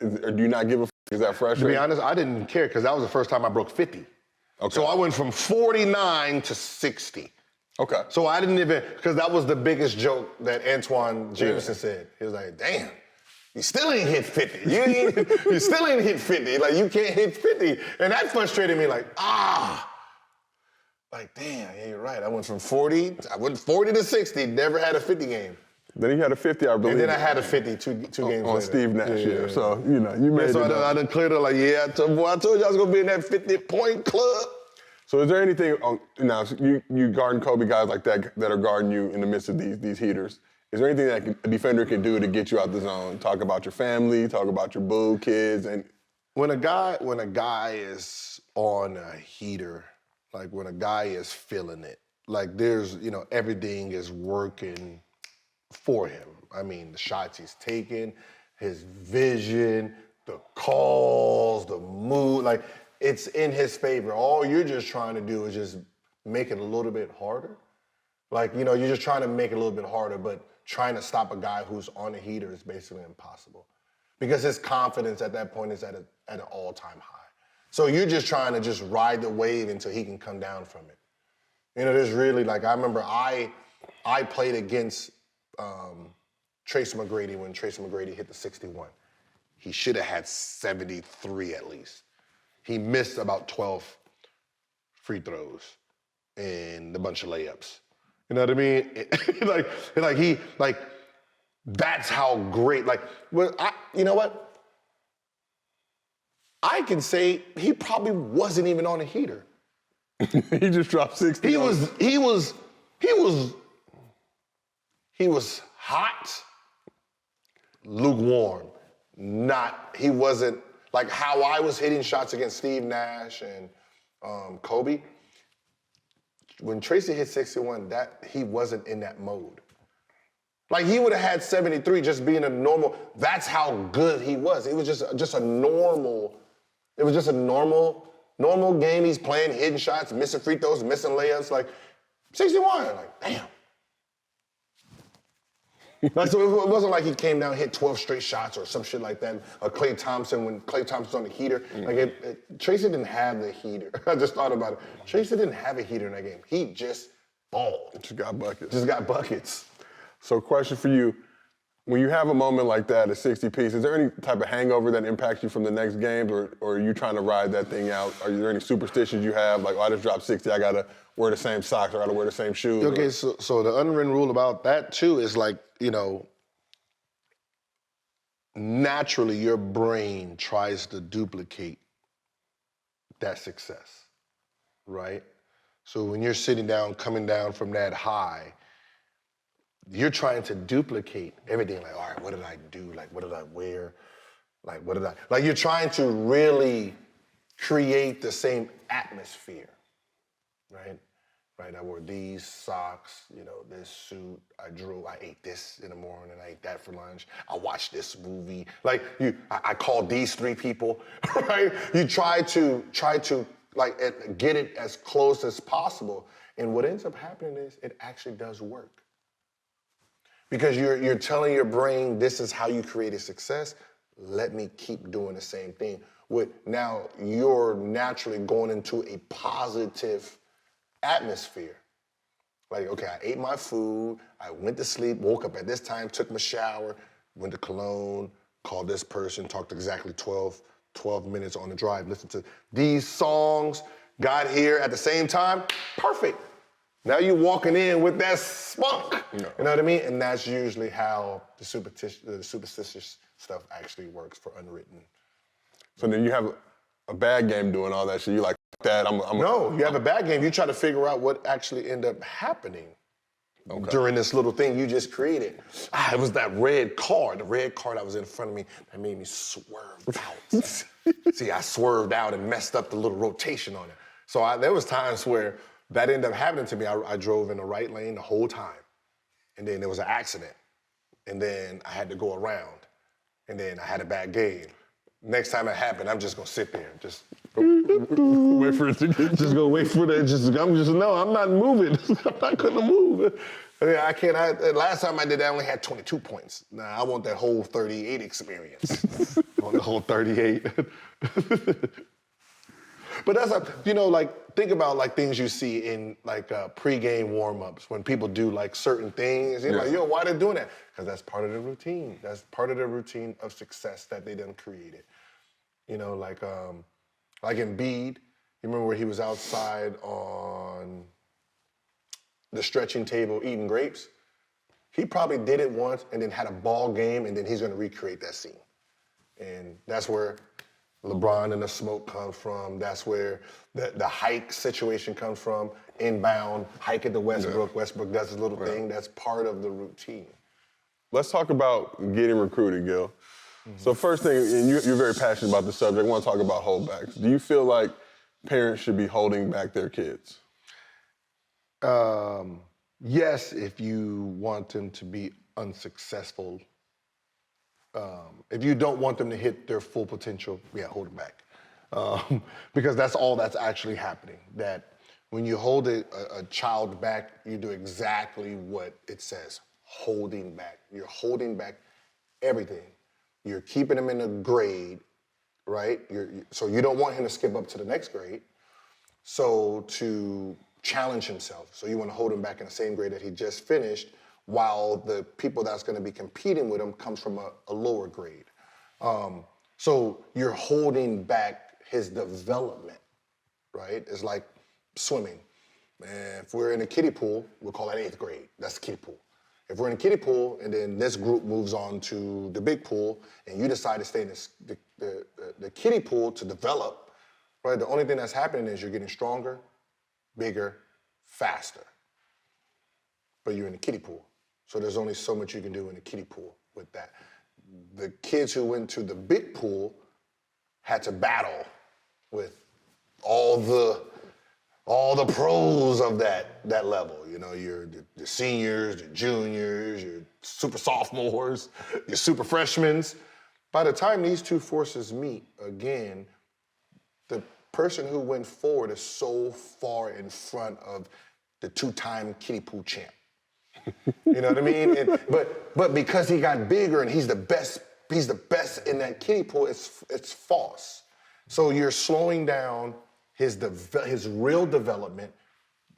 or do you not give a f***? Is that frustrating? To be honest, I didn't care because that was the first time I broke 50. Okay. So I went from 49 to 60. Okay. So I didn't even, because that was the biggest joke that Antoine Jameson said. He was like, damn, you still ain't hit 50. You still ain't hit 50. Like, you can't hit 50. And that frustrated me, like, like, damn, yeah, you're right. I went from 40 to 60, never had a 50 game. Then he had a 50, I believe. And then I had a 50 two games later. On Steve Nash, yeah. So, you made it. So I done cleared up like, I told you I was going to be in that 50-point club. So is there anything, now you guarding Kobe guys like that are guarding you in the midst of these heaters. Is there anything that a defender can do to get you out the zone? Talk about your family, talk about your boo kids, and when a guy is on a heater, like when a guy is feeling it, like there's, everything is working for him. I mean, the shots he's taking, his vision, the calls, the mood, like it's in his favor. All you're just trying to do is just make it a little bit harder. Like, you're just trying to make it a little bit harder, but trying to stop a guy who's on a heater is basically impossible. Because his confidence at that point is at an all-time high. So you're just trying to just ride the wave until he can come down from it. There's really, like, I remember I played against Tracy McGrady when Tracy McGrady hit the 61. He should have had 73 at least. He missed about 12 free throws and a bunch of layups. You know what I mean? That's how great, you know what? I can say he probably wasn't even on a heater. he just dropped 60. He was hot, lukewarm. He wasn't, like how I was hitting shots against Steve Nash and Kobe. When Tracy hit 61, he wasn't in that mode. Like he would have had 73 just being a normal, that's how good he was. It was just a normal game he's playing, hitting shots, missing free throws, missing layups, like 61, like damn. So it wasn't like he came down and hit 12 straight shots or some shit like that, or Klay Thompson when Klay Thompson's on the heater. Mm-hmm. Tracy didn't have the heater. I just thought about it. Tracy didn't have a heater in that game. He just balled. Just got buckets. So question for you, when you have a moment like that, a 60 piece, is there any type of hangover that impacts you from the next game, or are you trying to ride that thing out? Are there any superstitions you have, like, I just dropped 60, I gotta wear the same socks, or I gotta wear the same shoes? Okay, so the unwritten rule about that too is like, naturally your brain tries to duplicate that success. right? So when you're sitting down, coming down from that high, you're trying to duplicate everything. Like, all right, what did I do? Like, what did I wear? Like, what did I... Like, you're trying to really create the same atmosphere, right? Right, I wore these socks, you know, this suit. I ate this in the morning. I ate that for lunch. I watched this movie. Like, I called these 3 people, right? You try to like get it as close as possible. And what ends up happening is it actually does work. Because you're telling your brain, this is how you create a success. Let me keep doing the same thing. Now you're naturally going into a positive atmosphere. Like, okay, I ate my food, I went to sleep, woke up at this time, took my shower, went to Cologne, called this person, talked exactly 12 minutes on the drive, listened to these songs, got here at the same time, perfect. Now you're walking in with that spunk, you know what I mean? And that's usually how the superstitious stuff actually works for unwritten. So then you have a bad game doing all that shit. You're like, that. No, you have a bad game. You try to figure out what actually ended up happening during this little thing you just created. It was that red car. The red car that was in front of me that made me swerve out. See, I swerved out and messed up the little rotation on it. So there was times where that ended up happening to me. I drove in the right lane the whole time. And then there was an accident. And then I had to go around. And then I had a bad game. Next time it happened, I'm just gonna sit there and just wait for it to get just gonna wait for that. I'm not moving. I'm not gonna move. I can't. Last time I did that, I only had 22 points. Nah, I want that whole 38 experience. I want the whole 38. But that's like think about like things you see in like pre-game warm-ups when people do like certain things. You're like, yo, why they doing that? Because that's part of the routine. That's part of the routine of success that they done created. You know, like Embiid, you remember where he was outside on the stretching table eating grapes? He probably did it once and then had a ball game and then he's gonna recreate that scene. And that's where LeBron and the smoke comes from. That's where the hike situation comes from. Inbound, hike at the Westbrook. Yeah. Westbrook does his little thing. That's part of the routine. Let's talk about getting recruited, Gil. So first thing, and you're very passionate about the subject, I want to talk about holdbacks. Do you feel like parents should be holding back their kids? Yes, if you want them to be unsuccessful. If you don't want them to hit their full potential, hold them back. Because that's all that's actually happening. That when you hold a child back, you do exactly what it says, holding back. You're holding back everything. You're keeping him in a grade, right? So you don't want him to skip up to the next grade. So to challenge himself. So you want to hold him back in the same grade that he just finished, while the people that's going to be competing with him comes from a lower grade. So you're holding back his development, right? It's like swimming. And if we're in a kiddie pool, we'll call that 8th grade. That's the kiddie pool. If we're in a kiddie pool and then this group moves on to the big pool and you decide to stay in the kiddie pool to develop, right? The only thing that's happening is you're getting stronger, bigger, faster. But you're in the kiddie pool. So there's only so much you can do in the kiddie pool with that. The kids who went to the big pool had to battle with all the pros of that level. You know, you're the seniors, the juniors, your super sophomores, your super freshmen. By the time these two forces meet again, the person who went forward is so far in front of the 2-time kiddie pool champ. You know what I mean? But because he got bigger and he's the best in that kiddie pool, it's false. So you're slowing down his real development,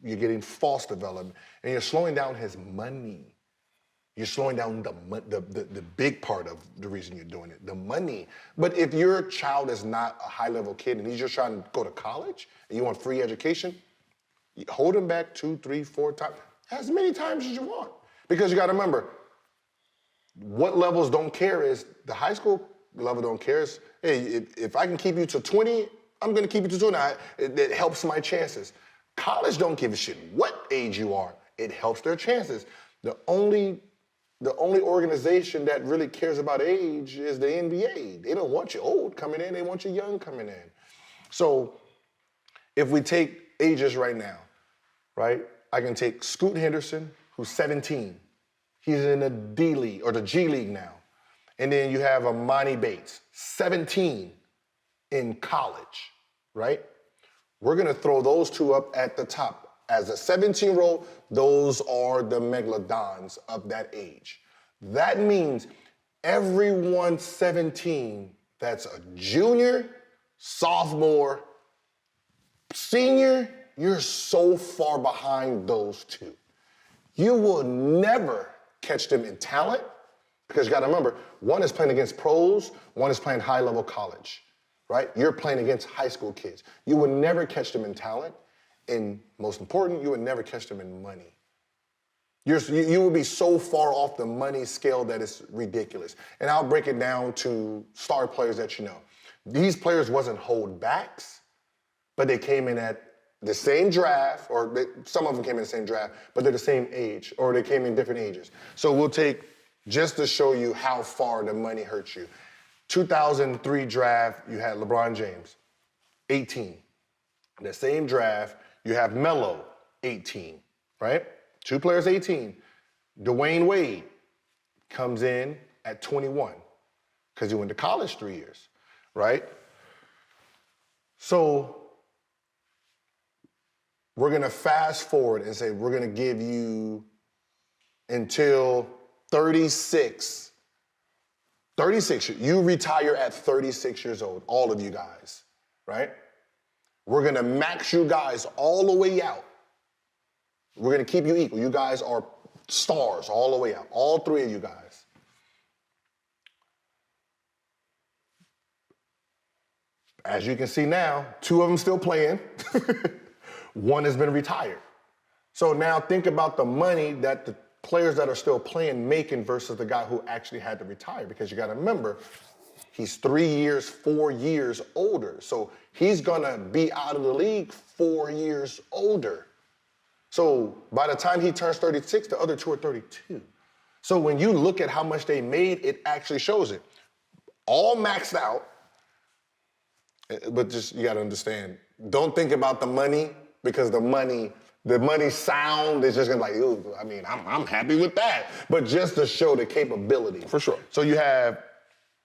you're getting false development, and you're slowing down his money. You're slowing down the big part of the reason you're doing it, the money. But if your child is not a high-level kid and he's just trying to go to college and you want free education, you hold him back 2, 3, 4 times, as many times as you want. Because you got to remember, what levels don't care is, the high school level don't care is, hey, if I can keep you to 20 I'm going to keep it to 29. It helps my chances. College don't give a shit what age you are. It helps their chances. The only organization that really cares about age is the NBA. They don't want you old coming in. They want you young coming in. So if we take ages right now, right? I can take Scoot Henderson, who's 17. He's in the D League, or the G League now. And then you have Amani Bates, 17 in college, right? We're gonna throw those two up at the top. As a 17-year-old, those are the megalodons of that age. That means everyone 17 that's a junior, sophomore, senior, you're so far behind those two. You will never catch them in talent, because you gotta remember, one is playing against pros, one is playing high-level college, right? You're playing against high school kids. You will never catch them in talent, and most important, you would never catch them in money. You will be so far off the money scale that it's ridiculous. And I'll break it down to star players that you know. These players wasn't holdbacks, but they came in at the same draft, or some of them came in the same draft, but they're the same age, or they came in different ages. So we'll take, just to show you how far the money hurts you. 2003 draft, you had LeBron James, 18. The same draft, you have Melo, 18, right? Two players, 18. Dwayne Wade comes in at 21, because he went to college 3 years, right? So we're gonna fast forward and say we're gonna give you until 36. 36, you retire at 36 years old, all of you guys, right? We're gonna max you guys all the way out. We're gonna keep you equal. You guys are stars all the way out, all three of you guys. As you can see now, two of them still playing. One has been retired. So now think about the money that the players that are still playing making versus the guy who actually had to retire, because you gotta remember, he's 3 years, 4 years older. So he's gonna be out of the league 4 years older. So by the time he turns 36, the other two are 32. So when you look at how much they made, it actually shows it. All maxed out, but just, you gotta understand, don't think about the money, because the money sound is just gonna be like, ooh, I mean, I'm happy with that. But just to show the capability. For sure. So you have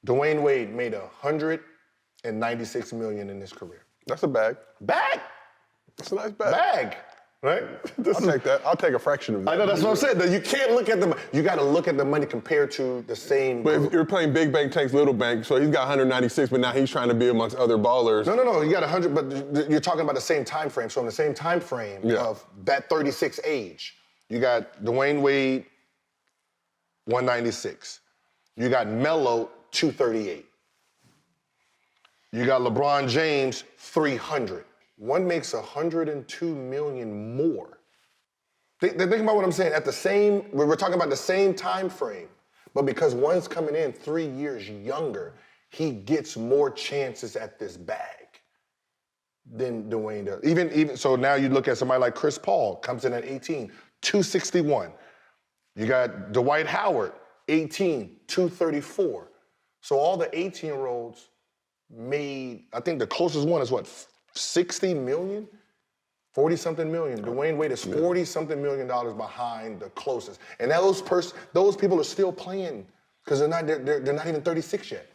Dwayne Wade made $196 million in his career. That's a bag. Bag? That's a nice bag. Bag, right? I'll take that. I'll take a fraction of that. I know, that's what I'm saying. You can't look at the money. You gotta look at the money compared to the same But group. if you're playing big bank takes little bank, so he's got 196, but now he's trying to be amongst other ballers. No, you got 100, but you're talking about the same time frame. So in the same time frame of that 36 age, you got Dwayne Wade, 196. You got Melo, 238. You got LeBron James, 300. One makes 102 million more. Think about what I'm saying. We're talking about the same time frame, but because one's coming in 3 years younger, he gets more chances at this bag than Dwayne does. Even so, now you look at somebody like Chris Paul, comes in at 18, 261. You got Dwight Howard, 18, 234. So all the 18-year-olds made, I think the closest one is what, 60 million? 40-something million. Dwayne Wade is 40-something million dollars behind the closest. And those people are still playing, because they're not even 36 yet.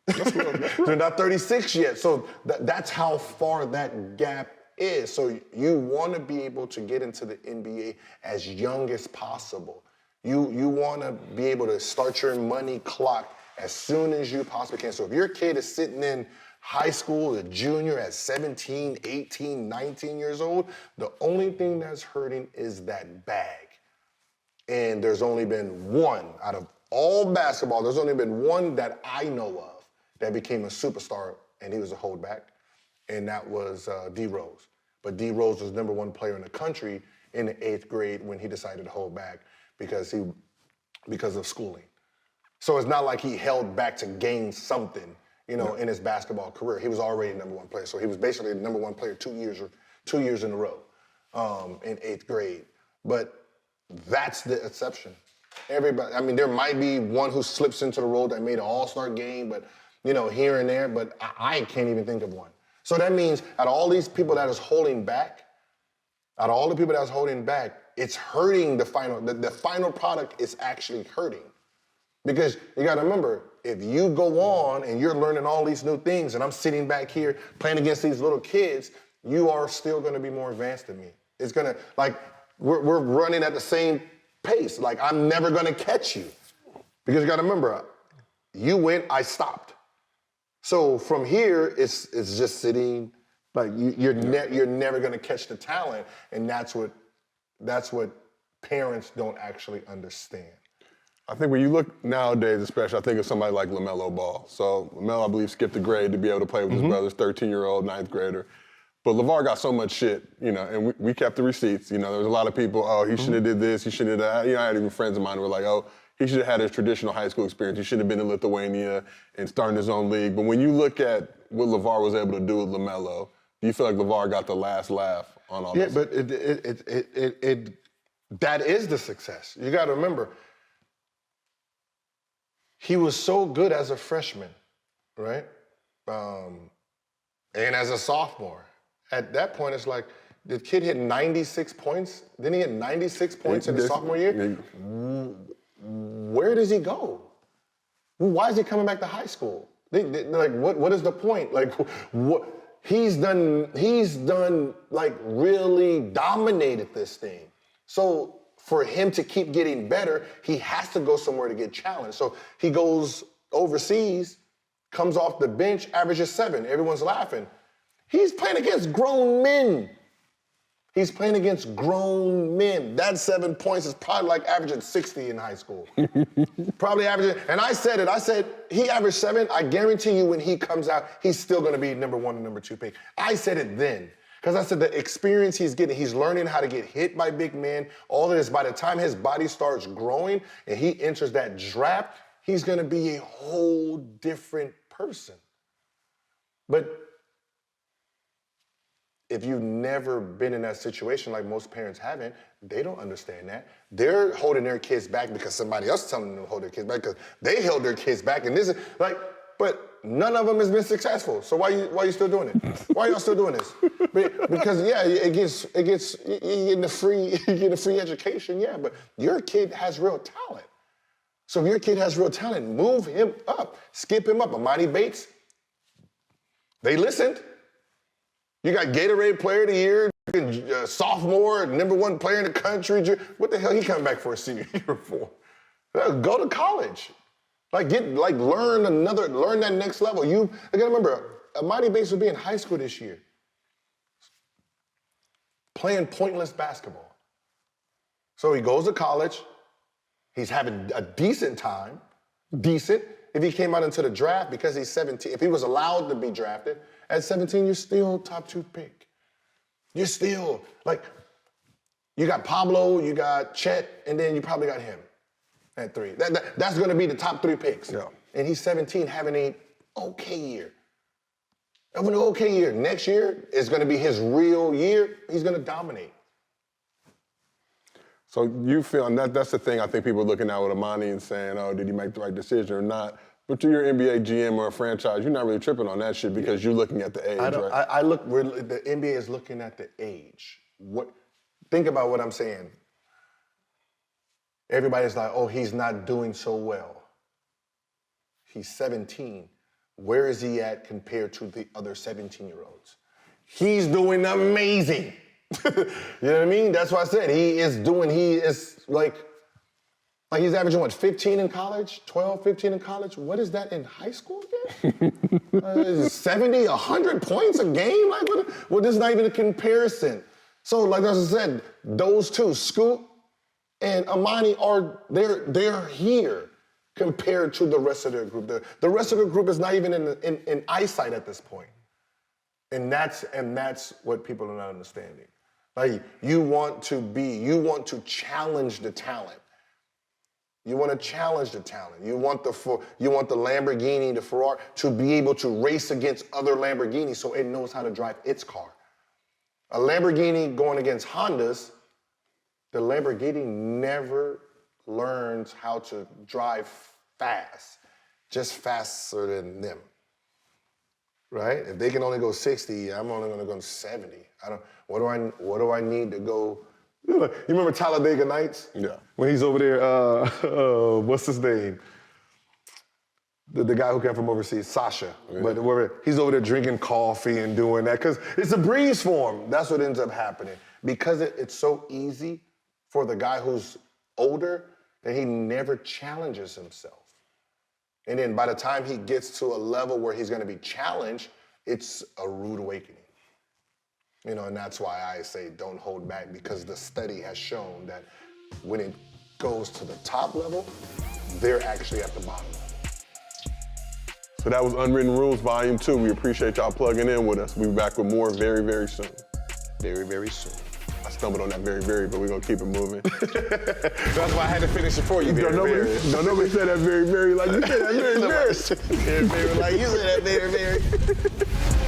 They're not 36 yet. So that's how far that gap is. So you want to be able to get into the NBA as young as possible. You want to be able to start your money clock as soon as you possibly can. So if your kid is sitting in high school, a junior at 17, 18, 19 years old, the only thing that's hurting is that bag. And there's only been one out of all basketball, there's only been one that I know of that became a superstar, and he was a holdback, and that was D Rose. But D Rose was #1 player in the country in the 8th grade when he decided to hold back because of schooling. So it's not like he held back to gain something. in his basketball career. He was already number one player. So he was basically the number one player 2 years in a row in 8th grade. But that's the exception. Everybody, I mean, there might be one who slips into the role that made an all-star game, but, here and there, but I can't even think of one. So that means out of all these people that is holding back, it's hurting the final product is actually hurting. Because you gotta remember, if you go on and you're learning all these new things and I'm sitting back here playing against these little kids, you are still gonna be more advanced than me. It's gonna, we're running at the same pace. I'm never gonna catch you. Because you gotta remember, you went, I stopped. So from here, it's just sitting, you're never gonna catch the talent, and that's what parents don't actually understand. I think when you look nowadays, especially, I think of somebody like LaMelo Ball. So LaMelo, I believe, skipped a grade to be able to play with his brothers, 13-year-old, 9th grader. But LeVar got so much shit, and we kept the receipts. There was a lot of people, oh, he should have did this, he should have done that. I had even friends of mine who were like, oh, he should have had his traditional high school experience. He should have been in Lithuania and starting his own league. But when you look at what LeVar was able to do with LaMelo, do you feel like LeVar got the last laugh on all this? Yeah, but that is the success. You got to remember, he was so good as a freshman, right? And as a sophomore. At that point, it's like, the kid hit 96 points. Didn't he hit 96 points in his sophomore year? Where does he go? Why is he coming back to high school? What is the point? What he's done, really dominated this thing. So for him to keep getting better, he has to go somewhere to get challenged. So he goes overseas, comes off the bench, averages 7. Everyone's laughing. He's playing against grown men. He's playing against grown men. That 7 points is probably averaging 60 in high school. Probably averaging, and I said he averaged 7. I guarantee you when he comes out, he's still gonna be number 1 and number 2 pick. I said it then. Because I said the experience he's getting, he's learning how to get hit by big men. All of this, by the time his body starts growing and he enters that draft, he's gonna be a whole different person. But if you've never been in that situation, like most parents haven't, they don't understand that. They're holding their kids back because somebody else is telling them to hold their kids back because they held their kids back. And this is but none of them has been successful. So why you still doing it? Why are y'all still doing this? Because it gets you getting a free education, yeah. But your kid has real talent. So if your kid has real talent, move him up, skip him up. Amani Bates, they listened. You got Gatorade Player of the Year, sophomore, number 1 player in the country. What the hell he coming back for a senior year for? Go to college. Learn that next level. You gotta remember, Amani Bates will be in high school this year, playing pointless basketball. So he goes to college. He's having a decent time. Decent. If he came out into the draft because he's 17, if he was allowed to be drafted, at 17, you're still top 2 pick. You're still, you got Pablo, you got Chet, and then you probably got him at 3. That's gonna be the top 3 picks. Yeah. And he's 17, having an okay year. Having an okay year. Next year is gonna be his real year. He's gonna dominate. So you feel, and that's the thing I think people are looking at with Amani and saying, oh, did he make the right decision or not? But to your NBA GM or a franchise, you're not really tripping on that shit because you're looking at the age, right? The NBA is looking at the age. Think about what I'm saying. Everybody's like, oh, he's not doing so well. He's 17. Where is he at compared to the other 17-year-olds? He's doing amazing. You know what I mean? That's what I said. He is he's averaging, 15 in college? 12, 15 in college? What is that in high school again? 70, 100 points a game? This is not even a comparison. So, as I said, those two, Scoot and Amani, they're here compared to the rest of their group. The rest of the group is not even in eyesight at this point. And that's what people are not understanding. You want to challenge the talent. You want to challenge the talent. You want the Lamborghini, the Ferrari, to be able to race against other Lamborghinis so it knows how to drive its car. A Lamborghini going against Hondas, the Lamborghini never learns how to drive fast, just faster than them. Right? If they can only go 60, I'm only gonna go 70. What do I need to go? You remember Talladega Nights? Yeah. When he's over there, what's his name? The guy who came from overseas, Sasha. Yeah. But he's over there drinking coffee and doing that, because it's a breeze for him. That's what ends up happening. Because it's so easy for the guy who's older, that he never challenges himself. And then by the time he gets to a level where he's gonna be challenged, it's a rude awakening. And that's why I say don't hold back, because the study has shown that when it goes to the top level, they're actually at the bottom level. So that was Unwritten Rules Volume 2. We appreciate y'all plugging in with us. We'll be back with more very, very soon. Very, very soon. I stumbled on that very, but we're gonna keep it moving. That's why I had to finish it for you. Don't nobody say that very like you said that very. Very, like you said that very.